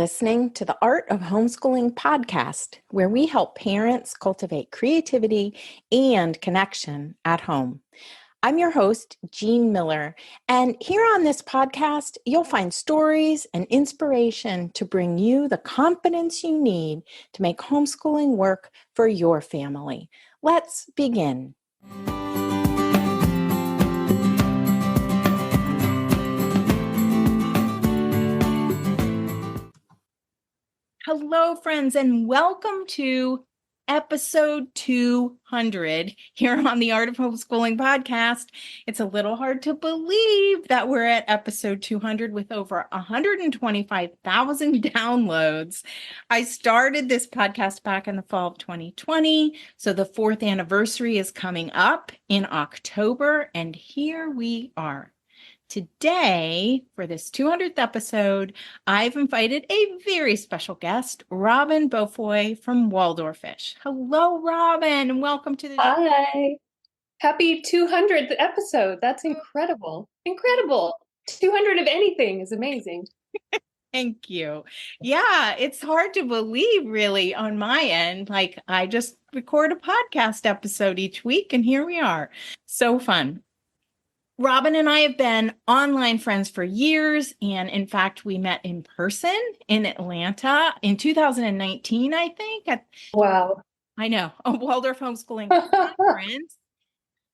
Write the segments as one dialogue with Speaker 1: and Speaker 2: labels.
Speaker 1: listening to the Art of Homeschooling podcast, where we help parents cultivate creativity and connection at home. I'm your host, Jean Miller, and here on this podcast, you'll find stories and inspiration to bring you the confidence you need to make homeschooling work for your family. Let's begin. Hello, friends, and welcome to episode 200 here on the Art of Homeschooling podcast. It's a little hard to believe that we're at episode 200 with over 125,000 downloads. I started this podcast back in the fall of 2020, so the fourth anniversary is coming up in October, and here we are. Today, for this 200th episode, I've invited a very special guest, Robyn Beaufoy from Waldorfish. Hello, Robyn, and welcome to the show.
Speaker 2: Hi. Happy 200th episode. That's incredible. Incredible. 200 of anything is amazing.
Speaker 1: Thank you. Yeah, it's hard to believe, really, on my end. Like, I just record a podcast episode each week, and here we are. So fun. Robyn and I have been online friends for years, and in fact, we met in person in Atlanta in 2019, I think.
Speaker 2: Wow.
Speaker 1: I know, a Waldorf homeschooling conference,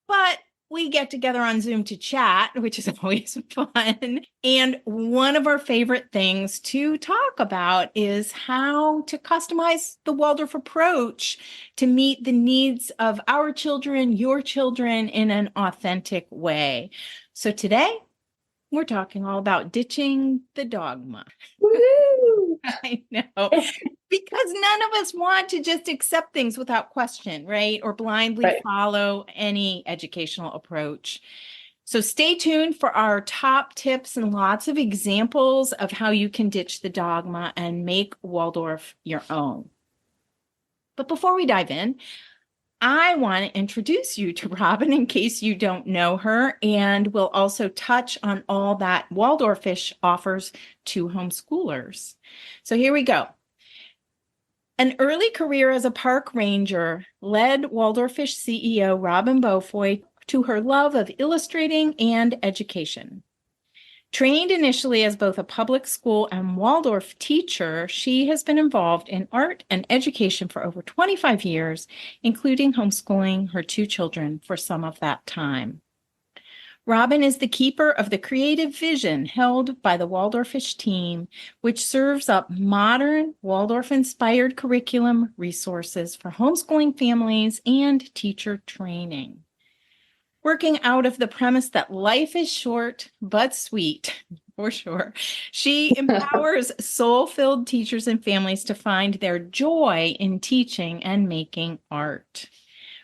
Speaker 1: but we get together on Zoom to chat, which is always fun. And one of our favorite things to talk about is how to customize the Waldorf approach to meet the needs of our children, your children, in an authentic way. So today, we're talking all about ditching the dogma.
Speaker 2: Woo!
Speaker 1: I know. Because none of us want to just accept things without question, right? Or blindly follow any educational approach. So stay tuned for our top tips and lots of examples of how you can ditch the dogma and make Waldorf your own. But before we dive in, I want to introduce you to Robyn in case you don't know her, and we'll also touch on all that Waldorfish offers to homeschoolers. So here we go. An early career as a park ranger led Waldorfish CEO Robyn Beaufoy to her love of illustrating and education. Trained initially as both a public school and Waldorf teacher, she has been involved in art and education for over 25 years, including homeschooling her two children for some of that time. Robyn is the keeper of the creative vision held by the Waldorfish team, which serves up modern Waldorf-Inspired curriculum resources for homeschooling families and teacher training. Working out of the premise that life is short but sweet, for sure, she empowers soul-filled teachers and families to find their joy in teaching and making art.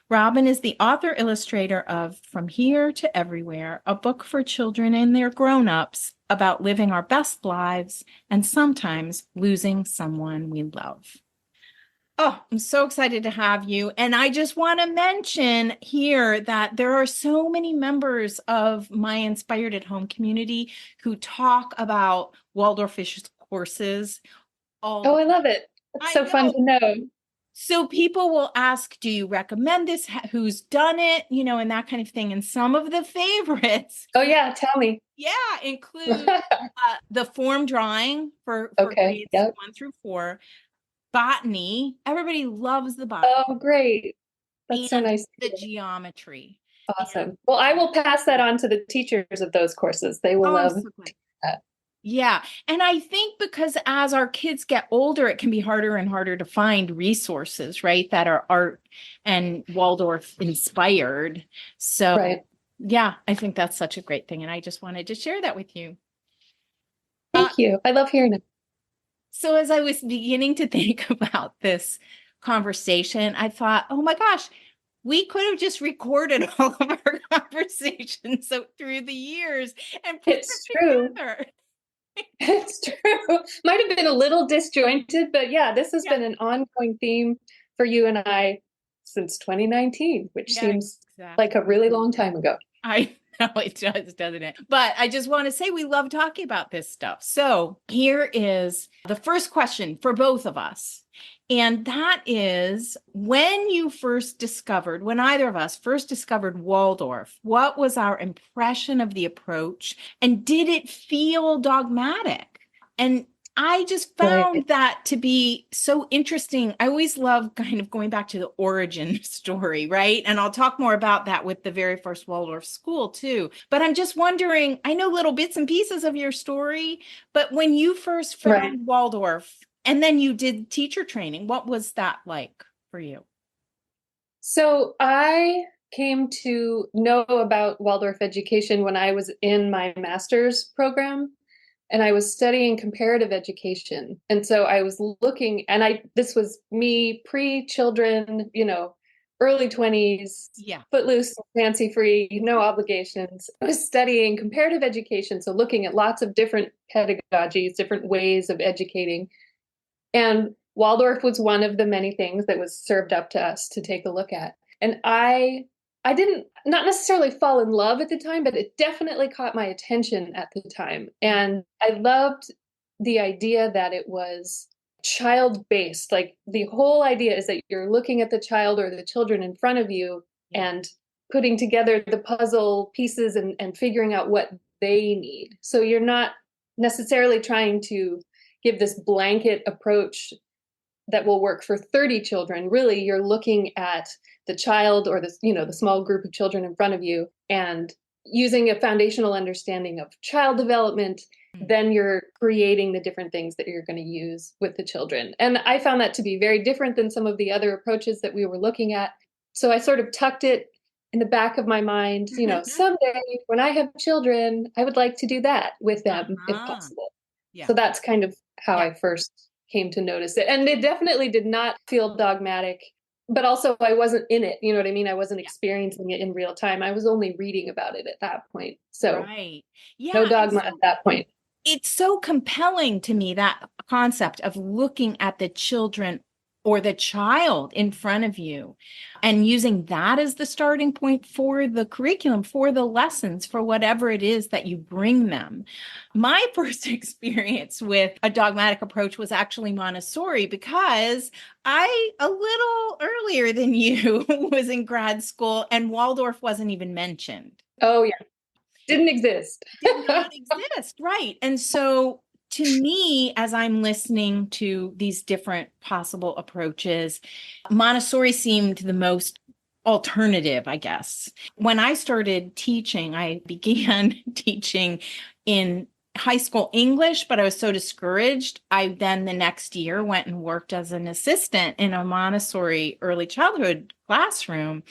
Speaker 1: Robyn is the author-illustrator of From Here to Everywhere, a book for children and their grown-ups about living our best lives and sometimes losing someone we love. Oh, I'm so excited to have you. And I just want to mention here that there are so many members of my Inspired at Home community who talk about Waldorfish courses.
Speaker 2: Oh, I love it. It's so fun to know.
Speaker 1: So people will ask, do you recommend this? Who's done it? You know, and that kind of thing. And some of the favorites.
Speaker 2: Oh, yeah. Tell me.
Speaker 1: Yeah, include the form drawing for grades 1 through 4. Botany. Everybody loves the botany.
Speaker 2: Oh, great. That's so nice.
Speaker 1: The geometry.
Speaker 2: Awesome. Well, I will pass that on to the teachers of those courses. They will love that.
Speaker 1: Yeah. And I think because as our kids get older, it can be harder and harder to find resources, right, that are art and Waldorf inspired. So, yeah, I think that's such a great thing. And I just wanted to share that with you.
Speaker 2: Thank you. I love hearing it.
Speaker 1: So as I was beginning to think about this conversation, I thought, oh my gosh, we could have just recorded all of our conversations through the years and put it together.
Speaker 2: It's true. Might have been a little disjointed, but yeah, this has been an ongoing theme for you and I since 2019, which seems like a really long time ago.
Speaker 1: I No, it does, doesn't it? But I just want to say we love talking about this stuff. So here is the first question for both of us. And that is, when either of us first discovered Waldorf, what was our impression of the approach? And did it feel dogmatic? And I just found that to be so interesting. I always love kind of going back to the origin story, right? And I'll talk more about that with the very first Waldorf school too. But I'm just wondering, I know little bits and pieces of your story, but when you first found Waldorf and then you did teacher training, what was that like for you?
Speaker 2: So I came to know about Waldorf education when I was in my master's program. And I was studying comparative education. And so I was looking, and this was me pre-children, early 20s, footloose, fancy-free, no obligations. I was studying comparative education, so looking at lots of different pedagogies, different ways of educating. And Waldorf was one of the many things that was served up to us to take a look at. And I didn't not necessarily fall in love at the time, but it definitely caught my attention at the time. And I loved the idea that it was child-based. Like the whole idea is that you're looking at the child or the children in front of you and putting together the puzzle pieces and figuring out what they need. So you're not necessarily trying to give this blanket approach that will work for 30 children. Really, you're looking at the child or the small group of children in front of you and using a foundational understanding of child development, then you're creating the different things that you're going to use with the children. And I found that to be very different than some of the other approaches that we were looking at. So I sort of tucked it in the back of my mind, someday when I have children, I would like to do that with them if possible. Yeah. So that's kind of how I first came to notice it. And it definitely did not feel dogmatic, but also I wasn't in it. You know what I mean? I wasn't experiencing it in real time. I was only reading about it at that point. So no dogma at that point.
Speaker 1: It's so compelling to me, that concept of looking at the children or the child in front of you and using that as the starting point for the curriculum, for the lessons, for whatever it is that you bring them. My first experience with a dogmatic approach was actually Montessori, because I, a little earlier than you, was in grad school and Waldorf wasn't even mentioned.
Speaker 2: Oh, yeah. Didn't exist.
Speaker 1: Did not exist, right. And so to me, as I'm listening to these different possible approaches, Montessori seemed the most alternative, I guess. When I started teaching, I began teaching in high school English, but I was so discouraged. I then the next year went and worked as an assistant in a Montessori early childhood classroom.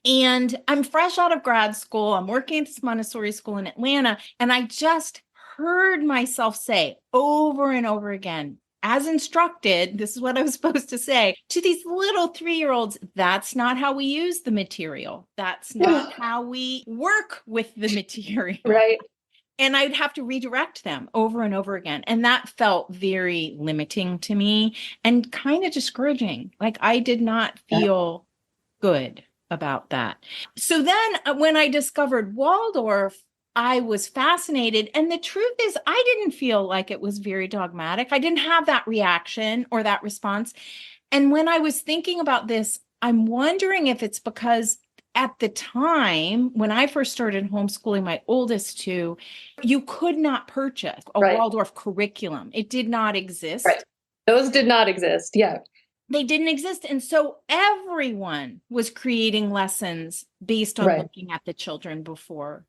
Speaker 1: And I'm fresh out of grad school. I'm working at this Montessori school in Atlanta, and I just heard myself say over and over again, as instructed, this is what I was supposed to say to these little 3-year-olds. That's not how we use the material. That's not how we work with the material.
Speaker 2: Right.
Speaker 1: And I'd have to redirect them over and over again. And that felt very limiting to me and kind of discouraging. Like I did not feel good about that. So then when I discovered Waldorf, I was fascinated. And the truth is, I didn't feel like it was very dogmatic. I didn't have that reaction or that response. And when I was thinking about this, I'm wondering if it's because at the time, when I first started homeschooling my oldest two, you could not purchase a Waldorf curriculum. It did not exist.
Speaker 2: Right. Those did not exist. Yeah.
Speaker 1: They didn't exist. And so everyone was creating lessons based on looking at the children before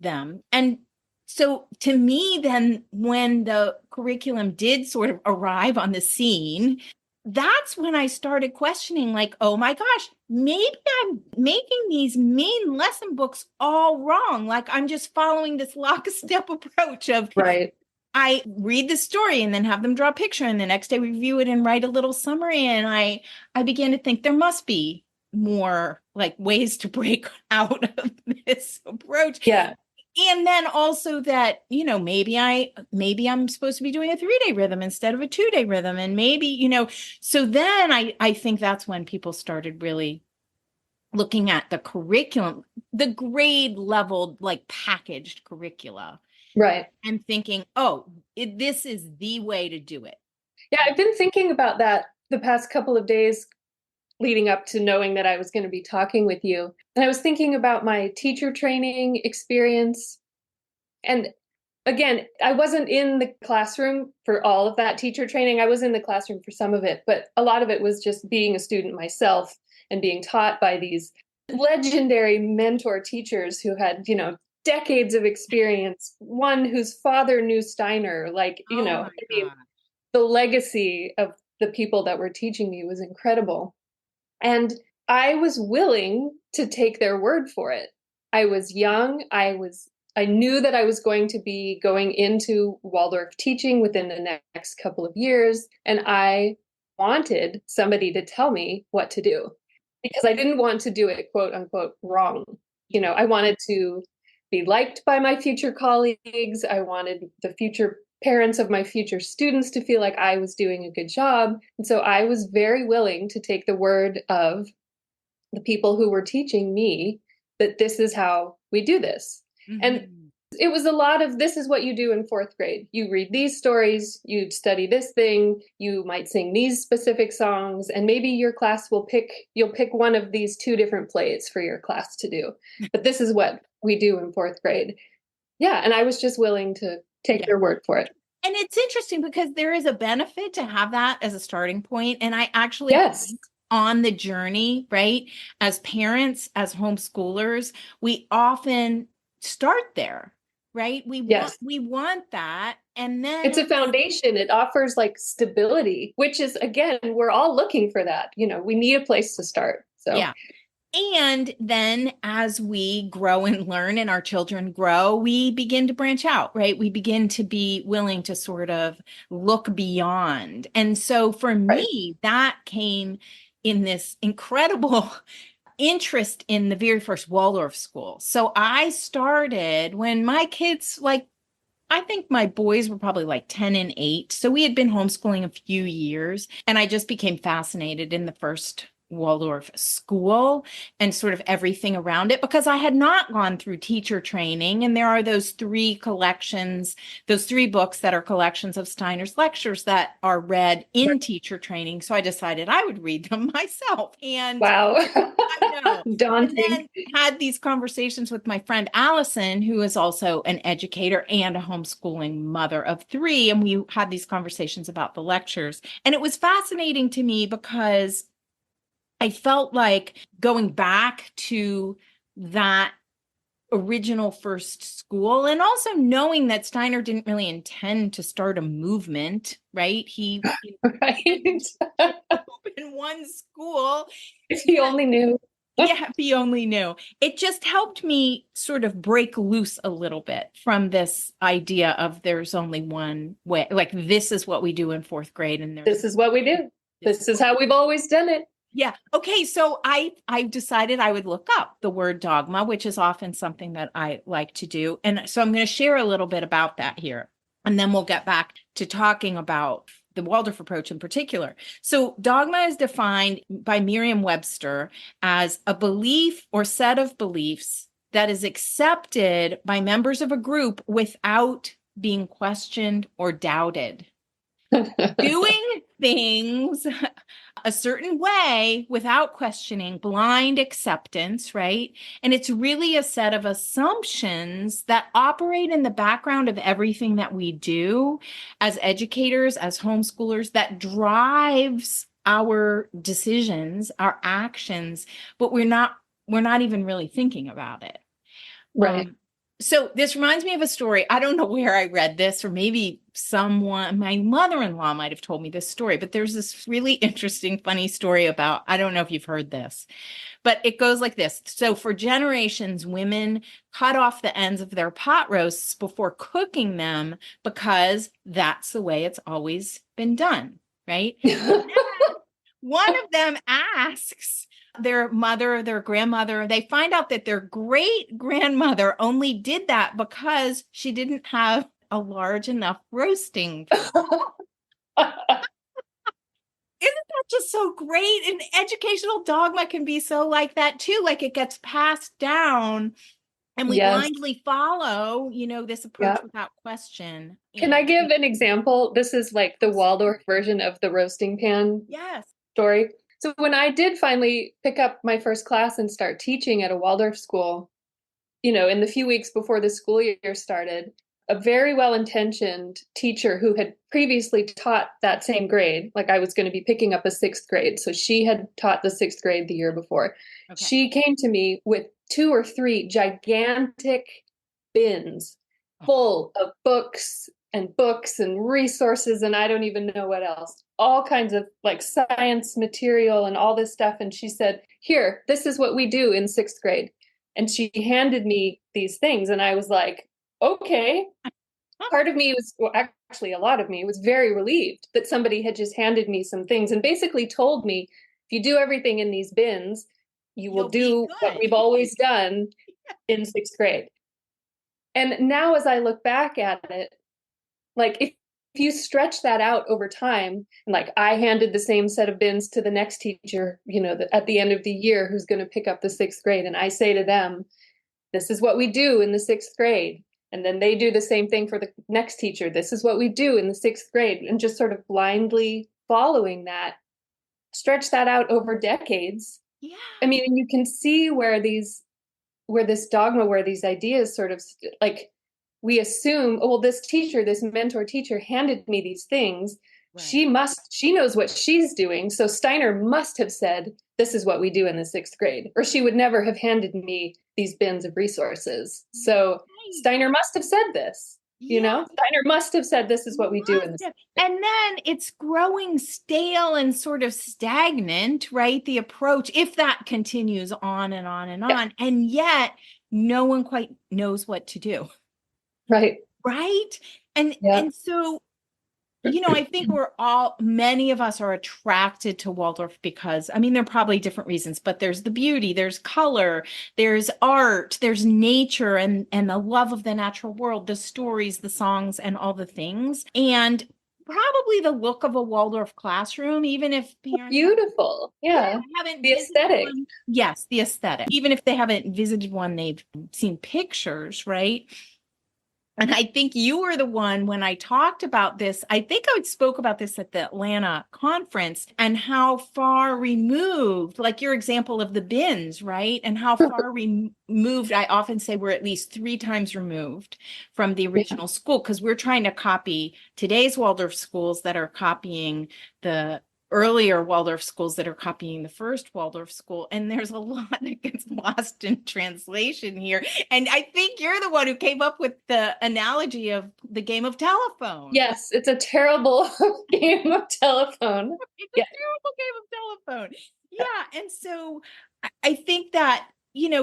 Speaker 1: them. And so to me, then when the curriculum did sort of arrive on the scene, that's when I started questioning, like, oh my gosh, maybe I'm making these main lesson books all wrong. Like I'm just following this lockstep approach of I read the story and then have them draw a picture and the next day review it and write a little summary. And I began to think there must be more like ways to break out of this approach.
Speaker 2: Yeah.
Speaker 1: And then also that, maybe I'm supposed to be doing a 3-day rhythm instead of a 2-day rhythm. And maybe, so then I think that's when people started really looking at the curriculum, the grade leveled, like packaged curricula,
Speaker 2: Right.
Speaker 1: and thinking, oh, this is the way to do it.
Speaker 2: Yeah, I've been thinking about that the past couple of days leading up to knowing that I was going to be talking with you. And I was thinking about my teacher training experience. And again, I wasn't in the classroom for all of that teacher training. I was in the classroom for some of it, but a lot of it was just being a student myself and being taught by these legendary mentor teachers who had, decades of experience. One whose father knew Steiner,
Speaker 1: Oh my
Speaker 2: I mean,
Speaker 1: God.
Speaker 2: the legacy of the people that were teaching me was incredible. And I was willing to take their word for it. I was young. I knew that I was going to be going into Waldorf teaching within the next couple of years, and I wanted somebody to tell me what to do because I didn't want to do it quote unquote wrong. I wanted to be liked by my future colleagues. I wanted the future parents of my future students to feel like I was doing a good job. And so I was very willing to take the word of the people who were teaching me that this is how we do this. And
Speaker 1: Mm-hmm.
Speaker 2: it was a lot of this is what you do in fourth grade. You read these stories, you study this thing, you might sing these specific songs, and maybe your class you'll pick one of these two different plays for your class to do. But this is what we do in fourth grade. Yeah. And I was just willing to take their word for it.
Speaker 1: And it's interesting because there is a benefit to have that as a starting point. And I actually
Speaker 2: Yes.
Speaker 1: think on the journey, right? As parents, as homeschoolers, we often start there, right?
Speaker 2: Yes.
Speaker 1: We want that. And then
Speaker 2: It's a foundation. It offers like stability, which is, again, we're all looking for that. We need a place to start. So,
Speaker 1: yeah. And then as we grow and learn and our children grow, we begin to branch out, right? We begin to be willing to sort of look beyond. And so for
Speaker 2: right.
Speaker 1: me, that came in this incredible interest in the very first Waldorf school. So I started when my kids, I think my boys were probably like 10 and 8. So we had been homeschooling a few years, and I just became fascinated in the first Waldorf school and sort of everything around it because I had not gone through teacher training. And there are those three collections, those three books that are collections of Steiner's lectures that are read in teacher training. So I decided I would read them myself. And
Speaker 2: Wow.
Speaker 1: I know. And
Speaker 2: Daunting.
Speaker 1: then had these conversations with my friend Allison, who is also an educator and a homeschooling mother of 3. And we had these conversations about the lectures. And it was fascinating to me because I felt like going back to that original first school and also knowing that Steiner didn't really intend to start a movement, right? He
Speaker 2: Right.
Speaker 1: opened one school.
Speaker 2: If he only knew.
Speaker 1: Yeah, if he only knew. It just helped me sort of break loose a little bit from this idea of there's only one way. Like this is what we do in fourth grade, and
Speaker 2: This is what we do. This is how we've always done it.
Speaker 1: yeah. Okay. So I decided I would look up the word dogma, which is often something that I like to do. And so I'm going to share a little bit about that here. And then we'll get back to talking about the Waldorf approach in particular. So dogma is defined by Merriam-Webster as a belief or set of beliefs that is accepted by members of a group without being questioned or doubted. Doing things a certain way without questioning, blind acceptance, right? And it's really a set of assumptions that operate in the background of everything that we do as educators, as homeschoolers, that drives our decisions, our actions, but we're not even really thinking about it.
Speaker 2: Right.
Speaker 1: So this reminds me of a story. I don't know where I read this, or maybe my mother-in-law might have told me this story, but there's this really interesting, funny story about, I don't know if you've heard this, but it goes like this. So for generations, women cut off the ends of their pot roasts before cooking them because that's the way it's always been done, right? One of them asks their mother, their grandmother, they find out that their great grandmother only did that because she didn't have a large enough roasting. Isn't that just so great? And educational dogma can be so like that too. Like it gets passed down and we
Speaker 2: Yes.
Speaker 1: blindly follow, this approach
Speaker 2: Yeah.
Speaker 1: without question.
Speaker 2: Can I
Speaker 1: And
Speaker 2: give an example? This is like the Waldorf version of the roasting pan
Speaker 1: yes.
Speaker 2: story. So when I did finally pick up my first class and start teaching at a Waldorf school, in the few weeks before the school year started, a very well-intentioned teacher who had previously taught that same grade, like I was going to be picking up a sixth grade. So she had taught the sixth grade the year before.
Speaker 1: Okay.
Speaker 2: She came to me with 2 or 3 gigantic bins full of books and resources, and I don't even know what else. All kinds of like science material and all this stuff. And she said, "Here, this is what we do in sixth grade." And she handed me these things, and I was like, okay. Part of me was, well, actually, a lot of me was very relieved that somebody had just handed me some things and basically told me, if you do everything in these bins, you will do what we've always done in sixth grade. And now, as I look back at it, like if you stretch that out over time, and like I handed the same set of bins to the next teacher, at the end of the year, who's going to pick up the sixth grade, and I say to them, this is what we do in the sixth grade. And then they do the same thing for the next teacher. This is what we do in the sixth grade. And just sort of blindly following that, stretch that out over decades.
Speaker 1: Yeah.
Speaker 2: I mean, and you can see where this dogma, where these ideas sort of like, we assume, oh, well, this mentor teacher handed me these things. Right. She knows what she's doing. So Steiner must have said, this is what we do in the sixth grade, or she would never have handed me these bins of resources. So right. Steiner must have said this, Steiner must have said, this is what we do in the sixth grade.
Speaker 1: And then it's growing stale and sort of stagnant, right? The approach, if that continues on and on and on, and yet no one quite knows what to do.
Speaker 2: Right.
Speaker 1: Right. And so, I think many of us are attracted to Waldorf because, there are probably different reasons, but there's the beauty, there's color, there's art, there's nature and the love of the natural world, the stories, the songs, and all the things. And probably the look of a Waldorf classroom, even if parents
Speaker 2: beautiful.
Speaker 1: haven't
Speaker 2: the aesthetic.
Speaker 1: One. Yes, the aesthetic. Even if they haven't visited one, they've seen pictures, right? And I think you were the one when I talked about this. I think I spoke about this at the Atlanta conference and how far removed, like your example of the bins, right? And how far removed, I often say we're at least 3 times removed from the original school, because we're trying to copy today's Waldorf schools that are copying the earlier Waldorf schools that are copying the first Waldorf school. And there's a lot that gets lost in translation here. And I think you're the one who came up with the analogy of the game of telephone.
Speaker 2: Yes, it's a terrible game of telephone.
Speaker 1: It's a terrible game of telephone. Yeah. And so I think that,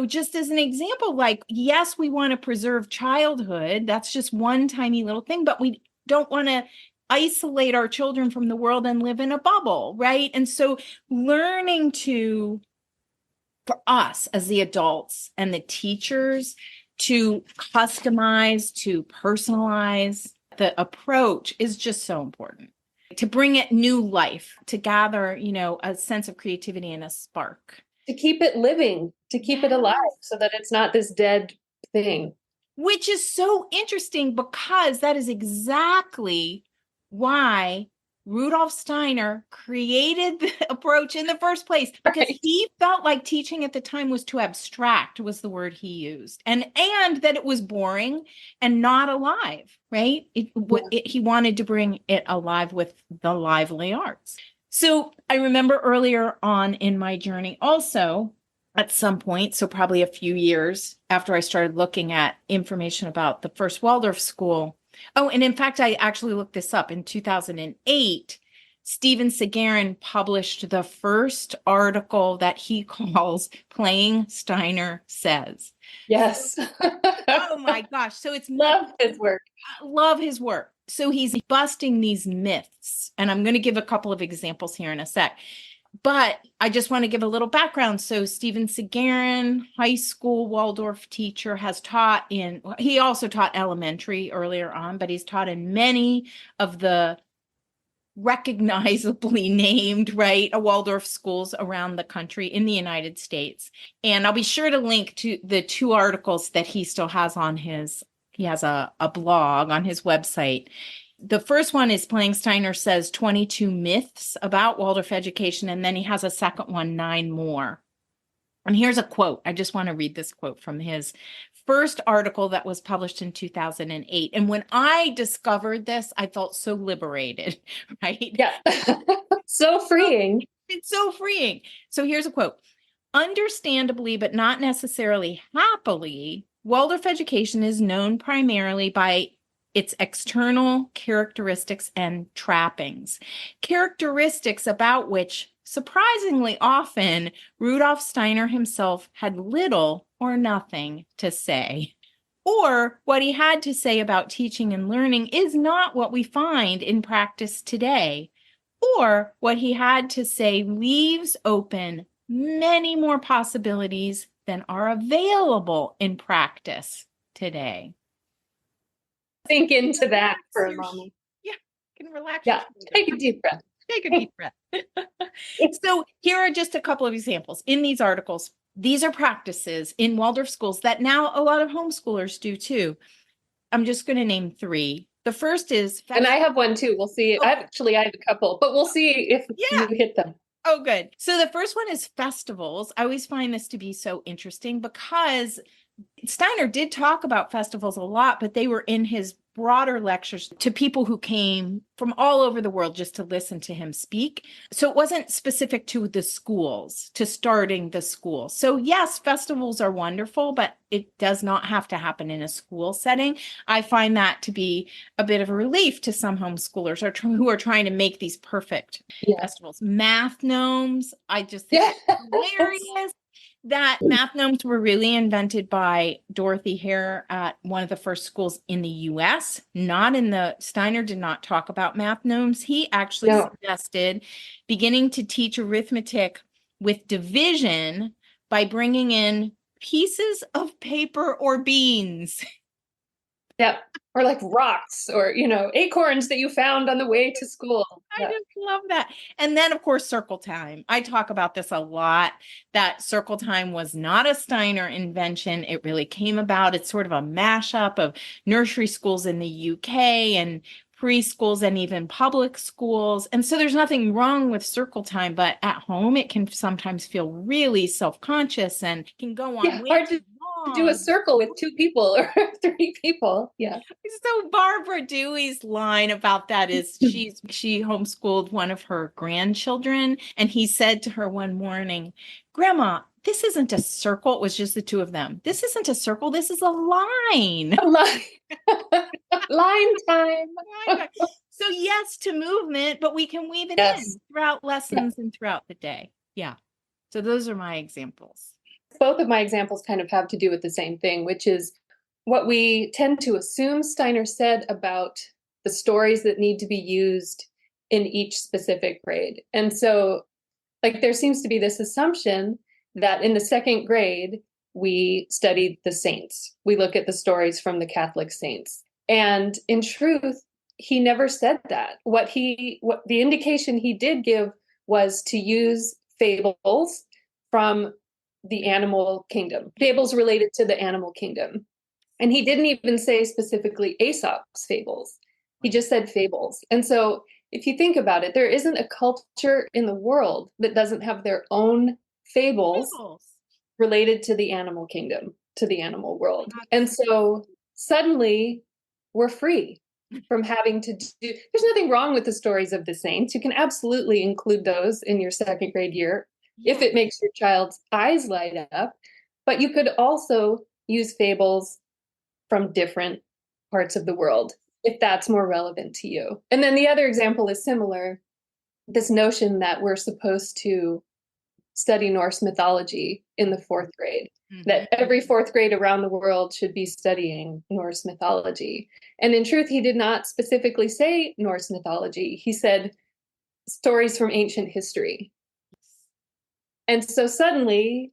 Speaker 1: just as an example, like, yes, we want to preserve childhood. That's just one tiny little thing, but we don't want to isolate our children from the world and live in a bubble, right? And so learning for us as the adults and the teachers, to customize, to personalize the approach is just so important. To bring it new life, to gather, a sense of creativity and a spark.
Speaker 2: To keep it living, to keep it alive, so that it's not this dead thing.
Speaker 1: Which is so interesting, because that is exactly why Rudolf Steiner created the approach in the first place, because he felt like teaching at the time was too abstract, was the word he used, and that it was boring and not alive, right? He wanted to bring it alive with the lively arts. So I remember earlier on in my journey also, at some point, so probably a few years after I started looking at information about the first Waldorf school. Oh, and in fact, I actually looked this up. In 2008, Steven Sagarin published the first article that he calls Playing Steiner Says.
Speaker 2: Yes.
Speaker 1: Oh my gosh. So it's
Speaker 2: love his work.
Speaker 1: I love his work. So he's busting these myths. And I'm going to give a couple of examples here in a sec. But I just want to give a little background. So Steven Sagarin, high school Waldorf teacher, he also taught elementary earlier on, but he's taught in many of the recognizably named, right, Waldorf schools around the country in the United States. And I'll be sure to link to the 2 articles that he still has on he has a blog on his website. The first one is Playing Steiner Says 22 Myths About Waldorf Education. And then he has a second one, 9 more. And here's a quote. I just want to read this quote from his first article that was published in 2008. And when I discovered this, I felt so liberated, right?
Speaker 2: Yeah. So freeing.
Speaker 1: It's so freeing. So here's a quote. Understandably, but not necessarily happily, Waldorf education is known primarily by its external characteristics and trappings, characteristics about which, surprisingly often, Rudolf Steiner himself had little or nothing to say. Or what he had to say about teaching and learning is not what we find in practice today. Or what he had to say leaves open many more possibilities than are available in practice today.
Speaker 2: Think into that for a moment.
Speaker 1: Yeah, you can relax.
Speaker 2: Yeah, take a deep breath.
Speaker 1: Take a deep breath. So here are just a couple of examples in these articles. These are practices in Waldorf schools that now a lot of homeschoolers do too. I'm just going to name 3. The first is...
Speaker 2: And I have one too. We'll see.
Speaker 1: Oh.
Speaker 2: I have a couple, but we'll see if you hit them.
Speaker 1: Oh, good. So the first one is festivals. I always find this to be so interesting because Steiner did talk about festivals a lot, but they were in his broader lectures to people who came from all over the world just to listen to him speak. So it wasn't specific to the schools, to starting the school. So yes, festivals are wonderful, but it does not have to happen in a school setting. I find that to be a bit of a relief to some homeschoolers who are trying to make these perfect festivals. Math gnomes, I just think it's hilarious. That math gnomes were really invented by Dorothy Hare at one of the first schools in the US, Steiner did not talk about math gnomes. He actually suggested beginning to teach arithmetic with division by bringing in pieces of paper or beans.
Speaker 2: Yep. Or like rocks or, acorns that you found on the way to school.
Speaker 1: I just love that. And then, of course, circle time. I talk about this a lot, that circle time was not a Steiner invention. It really came about. It's sort of a mashup of nursery schools in the UK and preschools and even public schools. And so there's nothing wrong with circle time, but at home, it can sometimes feel really self-conscious and can go on way too long.
Speaker 2: Do a circle with 2 people or 3 people. Yeah.
Speaker 1: So Barbara Dewey's line about that is she homeschooled one of her grandchildren, and he said to her one morning, "Grandma, this isn't a circle." It was just the 2 of them. "This isn't a circle. This is a line."
Speaker 2: A line. Line time.
Speaker 1: So yes to movement, but we can weave it in throughout lessons and throughout the day. Yeah. So those are my examples.
Speaker 2: Both of my examples kind of have to do with the same thing, which is what we tend to assume Steiner said about the stories that need to be used in each specific grade. And so, there seems to be this assumption that in the 2nd grade, we study the saints. We look at the stories from the Catholic saints. And in truth, he never said that. What the indication he did give was to use fables from the animal kingdom, fables related to the animal kingdom. And he didn't even say specifically Aesop's fables. He just said fables. And so if you think about it, there isn't a culture in the world that doesn't have their own fables related to the animal kingdom, to the animal world. And so suddenly we're free from having to there's nothing wrong with the stories of the saints. You can absolutely include those in your 2nd grade year if it makes your child's eyes light up. But you could also use fables from different parts of the world if that's more relevant to you. And then the other example is similar, this notion that we're supposed to study Norse mythology in the 4th grade, that every 4th grade around the world should be studying Norse mythology. And in truth, he did not specifically say Norse mythology. He said stories from ancient history. And so suddenly,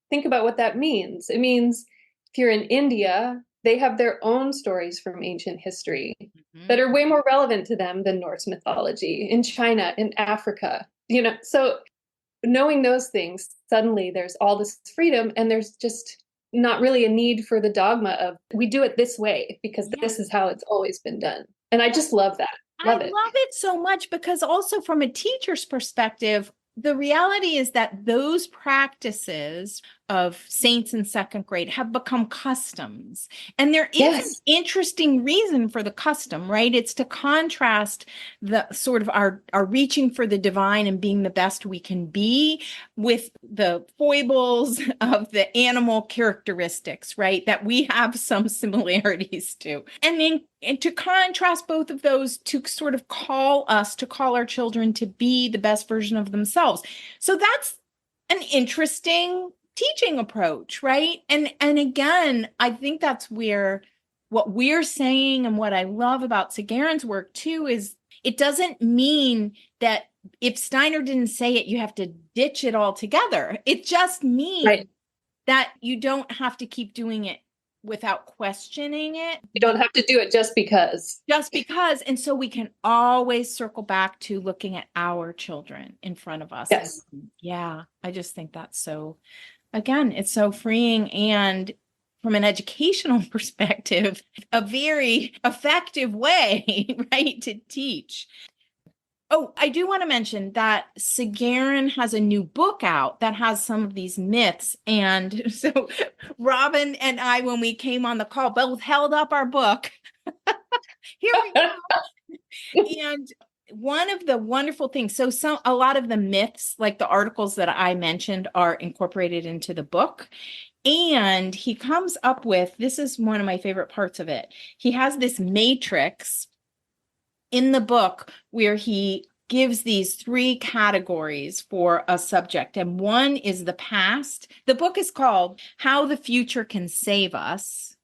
Speaker 2: think about what that means. It means if you're in India, they have their own stories from ancient history
Speaker 1: Mhm.
Speaker 2: that are way more relevant to them than Norse mythology in China, in Africa. So knowing those things, suddenly there's all this freedom, and there's just not really a need for the dogma of we do it this way because
Speaker 1: Yeah.
Speaker 2: this is how it's always been done. And I just love that.
Speaker 1: I
Speaker 2: Love it.
Speaker 1: love it so much because also from a teacher's perspective, the reality is that those practices of saints in second grade have become customs. And there is an
Speaker 2: Yes.
Speaker 1: interesting reason for the custom, right? It's to contrast the sort of our reaching for the divine and being the best we can be with the foibles of the animal characteristics, right? That we have some similarities to. And to contrast both of those, to sort of call our children to be the best version of themselves. So that's an interesting teaching approach, right? And again, I think that's where what we're saying, and what I love about Sagarin's work too, is it doesn't mean that if Steiner didn't say it, you have to ditch it altogether. It just means that you don't have to keep doing it without questioning it.
Speaker 2: You don't have to do it just because.
Speaker 1: Just because. And so we can always circle back to looking at our children in front of us.
Speaker 2: Yes.
Speaker 1: Yeah, I just think that's so, again, it's so freeing. And from an educational perspective, a very effective way, right, to teach. Oh, I do want to mention that Sagarin has a new book out that has some of these myths. And so Robyn and I, when we came on the call, both held up our book. Here we go. And one of the wonderful things, so a lot of the myths, like the articles that I mentioned, are incorporated into the book. And he comes up with, this is one of my favorite parts of it. He has this matrix in the book where he gives these 3 categories for a subject. And one is the past. The book is called How the Future Can Save Us.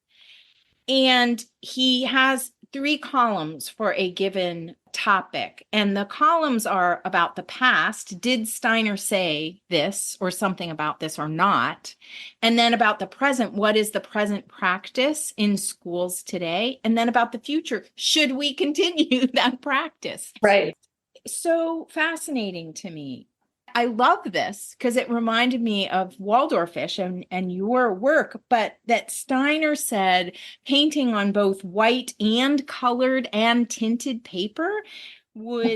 Speaker 1: And he has 3 columns for a given topic. And the columns are about the past. Did Steiner say this or something about this or not? And then about the present, what is the present practice in schools today? And then about the future, should we continue that practice?
Speaker 2: Right.
Speaker 1: So fascinating to me. I love this because it reminded me of Waldorfish and your work, but that Steiner said painting on both white and colored and tinted paper was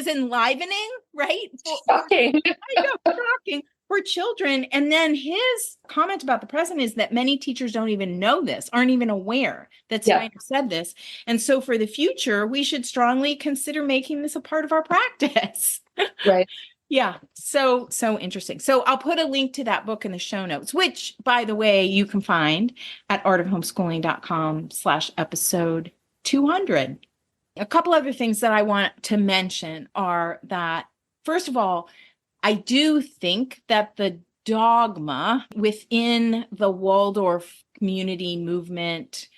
Speaker 1: enlivening, right?
Speaker 2: Shocking.
Speaker 1: I know, shocking for children. And then his comment about the present is that many teachers don't even know this, aren't even aware that Steiner said this. And so for the future, we should strongly consider making this a part of our practice.
Speaker 2: Right.
Speaker 1: Yeah. So interesting. So I'll put a link to that book in the show notes, which, by the way, you can find at artofhomeschooling.com/episode 200. A couple other things that I want to mention are that, first of all, I do think that the dogma within the Waldorf community movement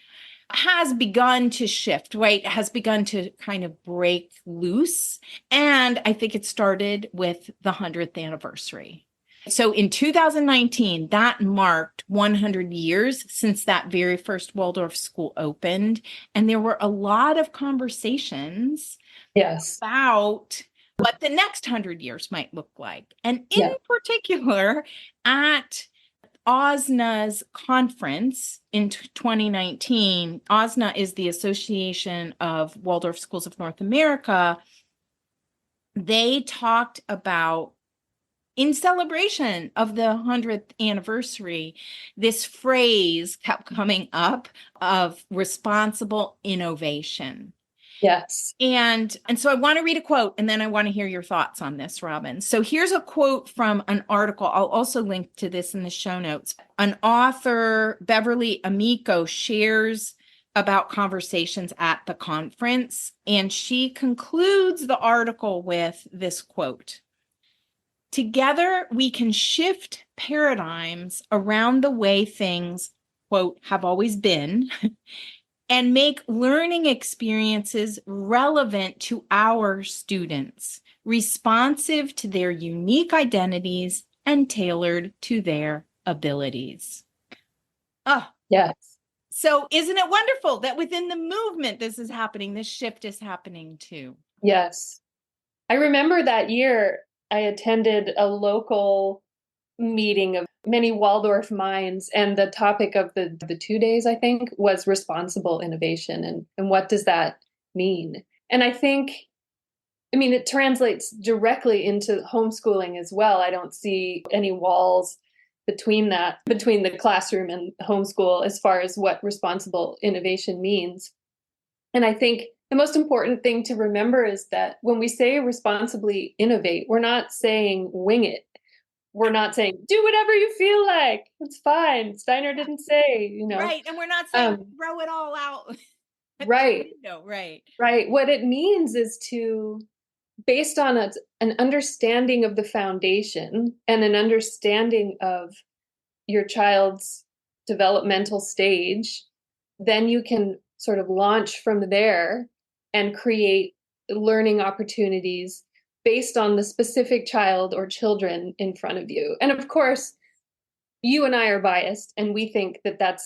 Speaker 1: has begun to shift, right? Has begun to kind of break loose. And I think it started with the 100th anniversary. So in 2019, that marked 100 years since that very first Waldorf school opened. And there were a lot of conversations about what the next 100 years might look like. And in particular, at OSNA's conference in 2019, OSNA is the Association of Waldorf Schools of North America. They talked about, in celebration of the 100th anniversary, this phrase kept coming up of responsible innovation.
Speaker 2: Yes.
Speaker 1: And so I want to read a quote, and then I want to hear your thoughts on this, Robyn. So here's a quote from an article. I'll also link to this in the show notes. An author, Beverly Amico, shares about conversations at the conference, and she concludes the article with this quote. Together, we can shift paradigms around the way things, quote, have always been, and make learning experiences relevant to our students, responsive to their unique identities and tailored to their abilities. Oh,
Speaker 2: yes.
Speaker 1: So isn't it wonderful that within the movement, this is happening, this shift is happening too?
Speaker 2: Yes. I remember that year I attended a local meeting of many Waldorf minds, and the topic of the 2 days, I think, was responsible innovation. And what does that mean? And I mean, it translates directly into homeschooling as well. I don't see any walls between the classroom and homeschool as far as what responsible innovation means. And I think the most important thing to remember is that when we say responsibly innovate, we're not saying wing it. We're not saying do whatever you feel like. It's fine. Steiner didn't say,
Speaker 1: Right. And we're not saying throw it all out.
Speaker 2: Right.
Speaker 1: Right.
Speaker 2: Right. What it means is based on an understanding of the foundation and an understanding of your child's developmental stage, then you can sort of launch from there and create learning opportunities based on the specific child or children in front of you. And of course, you and I are biased, and we think that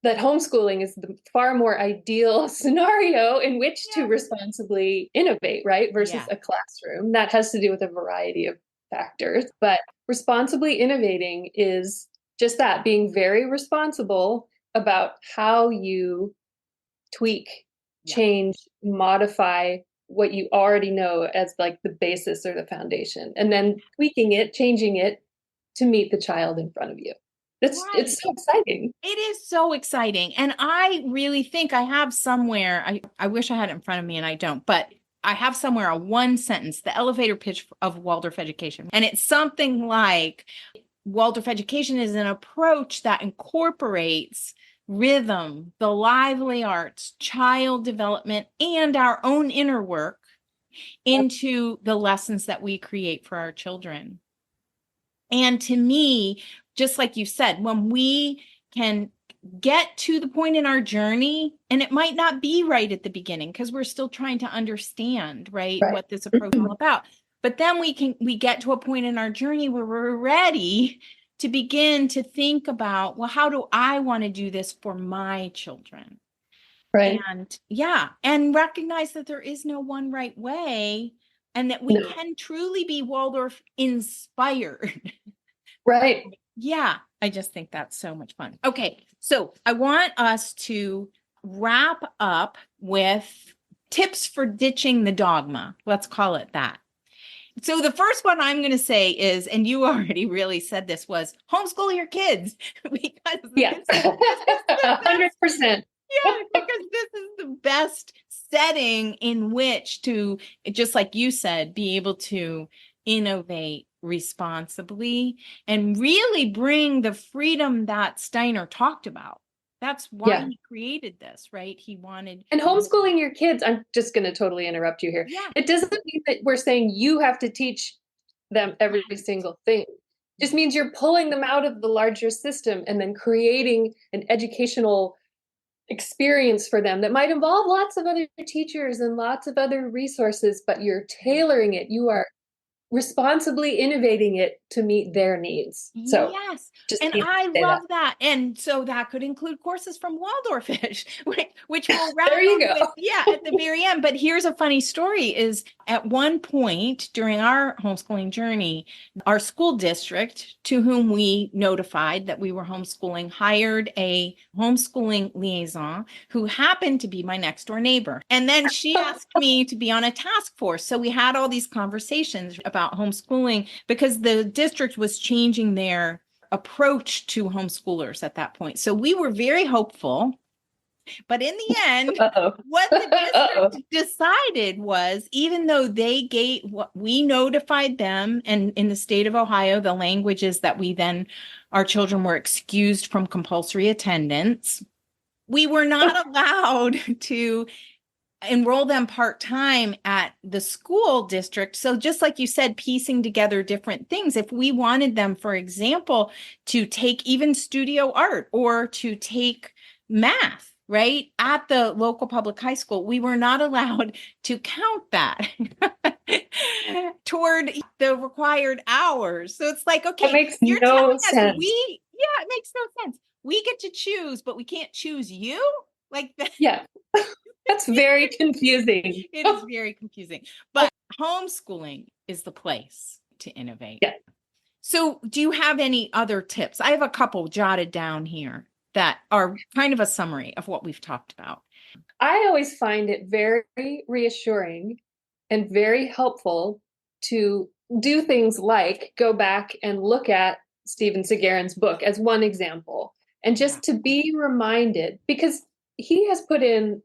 Speaker 2: homeschooling is the far more ideal scenario in which to responsibly innovate, right? Versus a classroom. That has to do with a variety of factors. But responsibly innovating is just that, being very responsible about how you tweak, change, modify what you already know as like the basis or the foundation, and then tweaking it, changing it to meet the child in front of you. It's so exciting.
Speaker 1: It is so exciting. And I really think I have somewhere, I wish I had it in front of me and I don't, but I have somewhere a one sentence, the elevator pitch of Waldorf education. And it's something like Waldorf education is an approach that incorporates rhythm, the lively arts, child development, and our own inner work into the lessons that we create for our children. And to me, just like you said, when we can get to the point in our journey, and it might not be right at the beginning because we're still trying to understand, right, what this approach is all about. But then we get to a point in our journey where we're ready to begin to think about, well, how do I want to do this for my children?
Speaker 2: Right.
Speaker 1: And recognize that there is no one right way, and that we can truly be Waldorf inspired.
Speaker 2: Right.
Speaker 1: Yeah, I just think that's so much fun. Okay, so I want us to wrap up with tips for ditching the dogma. Let's call it that. So the first one I'm going to say is, and you already really said this, was homeschool your kids. Because
Speaker 2: 100%.
Speaker 1: Yeah, because this is the best setting in which to, just like you said, be able to innovate responsibly and really bring the freedom that Steiner talked about. That's why he created this, right? He wanted.
Speaker 2: And homeschooling your kids, I'm just going to totally interrupt you here.
Speaker 1: Yeah.
Speaker 2: It doesn't mean that we're saying you have to teach them every single thing. It just means you're pulling them out of the larger system and then creating an educational experience for them that might involve lots of other teachers and lots of other resources, but you're tailoring it. You are responsibly innovating it to meet their needs. So
Speaker 1: yes, and I love that. And so that could include courses from Waldorfish, which we'll wrap
Speaker 2: there you
Speaker 1: up
Speaker 2: go.
Speaker 1: with, at the very end. But here's a funny story: is at one point during our homeschooling journey, our school district, to whom we notified that we were homeschooling, hired a homeschooling liaison who happened to be my next door neighbor. And then she asked me to be on a task force. So we had all these conversations about homeschooling because the district was changing their approach to homeschoolers at that point. So we were very hopeful. But in the end, what the district decided was, even though we notified them, and in the state of Ohio, the language is that our children were excused from compulsory attendance. We were not allowed to enroll them part-time at the school district. So just like you said, piecing together different things. If we wanted them, for example, to take even studio art or to take math, right, at the local public high school, we were not allowed to count that toward the required hours. So it's like, okay,
Speaker 2: it makes no sense.
Speaker 1: It makes no sense. we get to choose, but we can't choose you? Like that.
Speaker 2: Yeah. That's very confusing.
Speaker 1: It is very confusing. But homeschooling is the place to innovate.
Speaker 2: Yeah.
Speaker 1: So do you have any other tips? I have a couple jotted down here that are kind of a summary of what we've talked about.
Speaker 2: I always find it very reassuring and very helpful to do things like go back and look at Steven Segarin's book as one example, and just to be reminded, because he has put in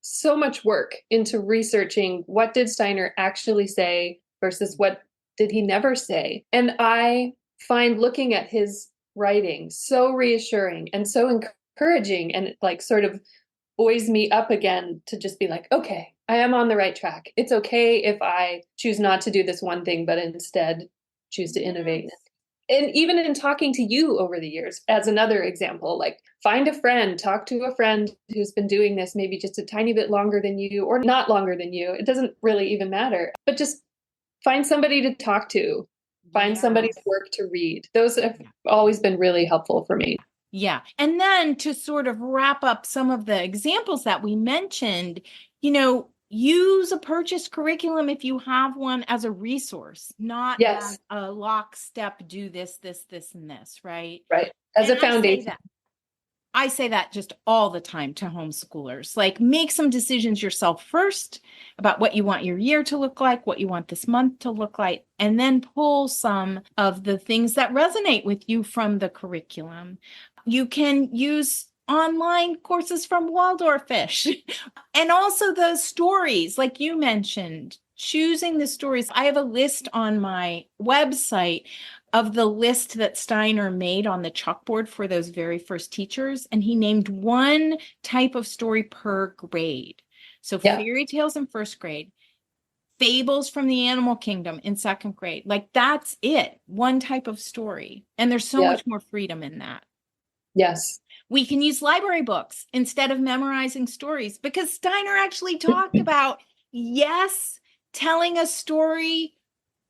Speaker 2: so much work into researching what did Steiner actually say versus what did he never say. And I find looking at his writing so reassuring and so encouraging, and like sort of buoys me up again to just be like, okay, I am on the right track. It's okay if I choose not to do this one thing, but instead choose to innovate. And even in talking to you over the years, as another example, like find a friend, talk to a friend who's been doing this maybe just a tiny bit longer than you or not longer than you. It doesn't really even matter, but just find somebody to talk to, find somebody's work to read. Those have always been really helpful for me.
Speaker 1: Yeah. And then to sort of wrap up some of the examples that we mentioned, you know, use a purchased curriculum if you have one as a resource, not as a lockstep, do this, this, this, and this, right?
Speaker 2: Right. As a foundation.
Speaker 1: I say that just all the time to homeschoolers, like make some decisions yourself first about what you want your year to look like, what you want this month to look like, and then pull some of the things that resonate with you from the curriculum. You can use online courses from Waldorfish and also the stories, like you mentioned, choosing the stories. I have a list on my website of the list that Steiner made on the chalkboard for those very first teachers. And he named one type of story per grade. So fairy tales in first grade, fables from the animal kingdom in second grade. Like that's it, one type of story. And there's so much more freedom in that.
Speaker 2: Yes.
Speaker 1: We can use library books instead of memorizing stories, because Steiner actually talked about, yes, telling a story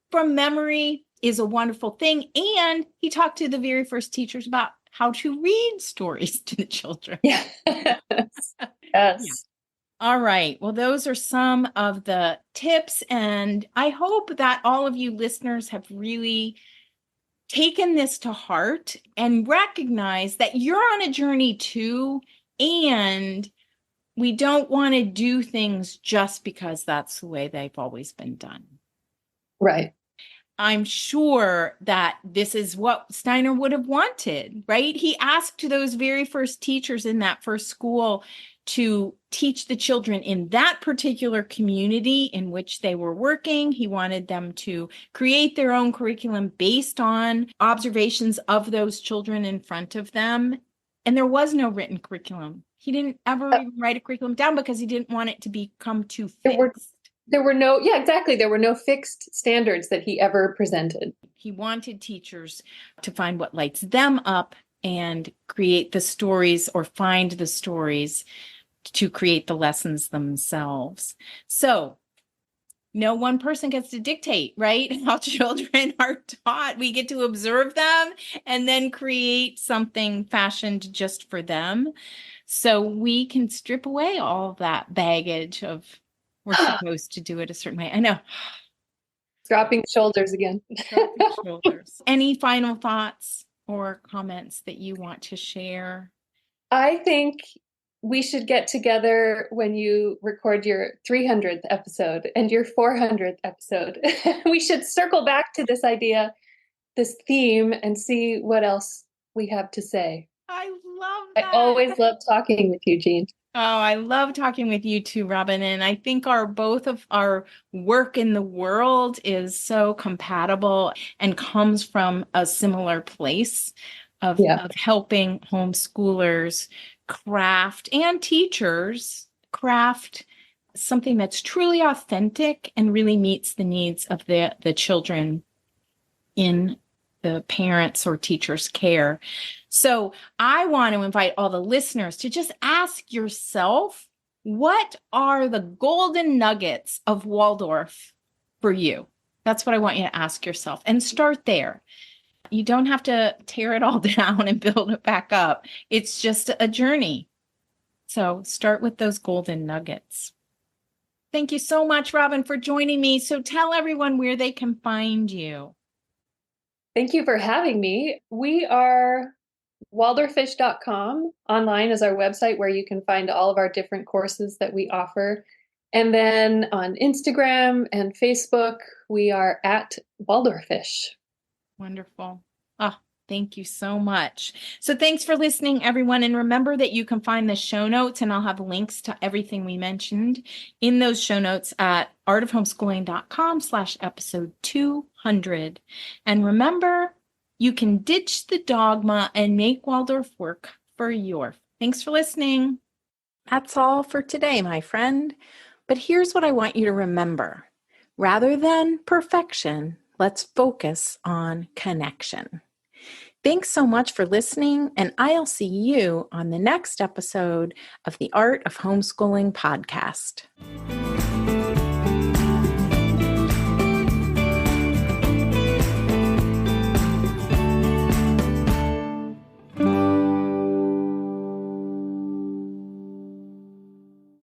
Speaker 1: from memory is a wonderful thing. And he talked to the very first teachers about how to read stories to the children.
Speaker 2: Yes. Yes.
Speaker 1: All right. Well, those are some of the tips. And I hope that all of you listeners have really taken this to heart and recognize that you're on a journey too. And we don't want to do things just because that's the way they've always been done.
Speaker 2: Right.
Speaker 1: I'm sure that this is what Steiner would have wanted, right? He asked those very first teachers in that first school to teach the children in that particular community in which they were working. He wanted them to create their own curriculum based on observations of those children in front of them. And there was no written curriculum. He didn't ever even write a curriculum down because he didn't want it to become too fixed.
Speaker 2: There were no, exactly. There were no fixed standards that he ever presented.
Speaker 1: He wanted teachers to find what lights them up and create the stories or find the stories to create the lessons themselves. So no one person gets to dictate, right? How children are taught. We get to observe them and then create something fashioned just for them. So we can strip away all that baggage of we're supposed to do it a certain way. I know.
Speaker 2: Dropping shoulders again.
Speaker 1: Dropping shoulders. Any final thoughts or comments that you want to share?
Speaker 2: I think we should get together when you record your 300th episode and your 400th episode. We should circle back to this idea, this theme, and see what else we have to say.
Speaker 1: I love that.
Speaker 2: I always love talking with you, Jean.
Speaker 1: Oh, I love talking with you too, Robyn. And I think both of our work in the world is so compatible and comes from a similar place of helping homeschoolers craft and teachers craft something that's truly authentic and really meets the needs of the children in the parents' or teachers' care. So I want to invite all the listeners to just ask yourself, what are the golden nuggets of Waldorf for you? That's what I want you to ask yourself and start there. You don't have to tear it all down and build it back up. It's just a journey. So start with those golden nuggets. Thank you so much, Robyn, for joining me. So tell everyone where they can find you.
Speaker 2: Thank you for having me. We are Waldorfish.com. Online is our website where you can find all of our different courses that we offer. And then on Instagram and Facebook, we are at Waldorfish.
Speaker 1: Wonderful. Oh, thank you so much. So thanks for listening, everyone. And remember that you can find the show notes, and I'll have links to everything we mentioned in those show notes at artofhomeschooling.com/episode 200. And remember, you can ditch the dogma and make Waldorf work for your. Thanks for listening. That's all for today, my friend. But here's what I want you to remember. Rather than perfection, let's focus on connection. Thanks so much for listening, and I'll see you on the next episode of the Art of Homeschooling podcast.